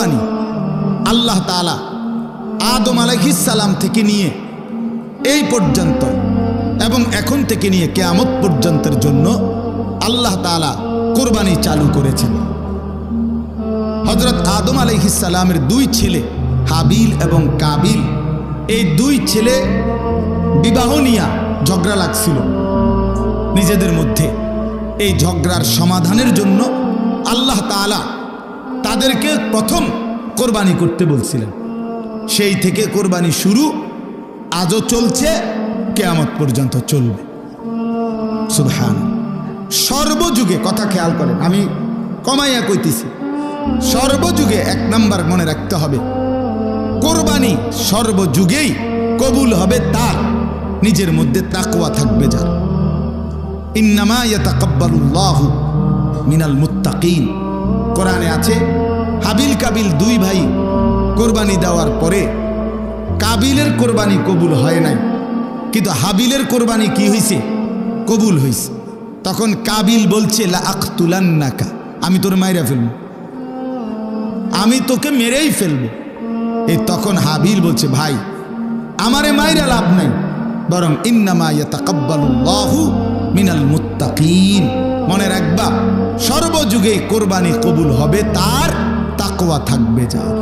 কোরবানি আল্লাহ তাআলা আদম আলাইহিস সালাম থেকে নিয়ে এই পর্যন্ত এবং এখন থেকে নিয়ে কিয়ামত পর্যন্তের জন্য আল্লাহ তাআলা কোরবানি চালু করেছেন। হযরত আদম আলাইহিস সালামের দুই ছেলে হাবিল এবং কাবিল, এই দুই ছেলে বিবাহ নিয়ে ঝগড়া লাগছিল নিজেদের মধ্যে। এই ঝগড়ার সমাধানের জন্য আল্লাহ তাআলা তাদেরকে প্রথম কোরবানি করতে বলছিলেন। সেই থেকে কোরবানি শুরু, আজও চলছে, কিয়ামত পর্যন্ত চলবে। সুবহান। সর্বযুগে, কথা খেয়াল করেন, আমি কমাইয়া কইতেছি, সর্বযুগে এক নাম্বার মনে রাখতে হবে, কোরবানি সর্বযুগেই কবুল হবে তার নিজের মধ্যে তাকওয়া থাকবে যার। ইন্নামা ইয়াতাকাব্বালুল্লাহু মিনাল মুত্তাকিন। কোরআনে আছে হাবিল কাবিল দুই ভাই কোরবানি দেওয়ার পরে কাবিলের কোরবানি কবুল হয় নাই, কিন্তু হাবিলের কোরবানি কি হয়েছে? কবুল হয়েছে। তখন কাবিল বলছে লা আকতুলান্নাকা, আমি তোর মাইরা ফেলবো, আমি তোকে মেরেই ফেলবো। এই তখন হাবিল বলছে ভাই আমারে মাইরা লাভ নাই, বরং ইন্নামা ইয়াতাকাব্বালুল্লাহু মিনাল মুত্তাকিন। মনে রাখবা সর্বযুগে কোরবানি কবুল হবে তার, তাকওয়া থাকবে যার।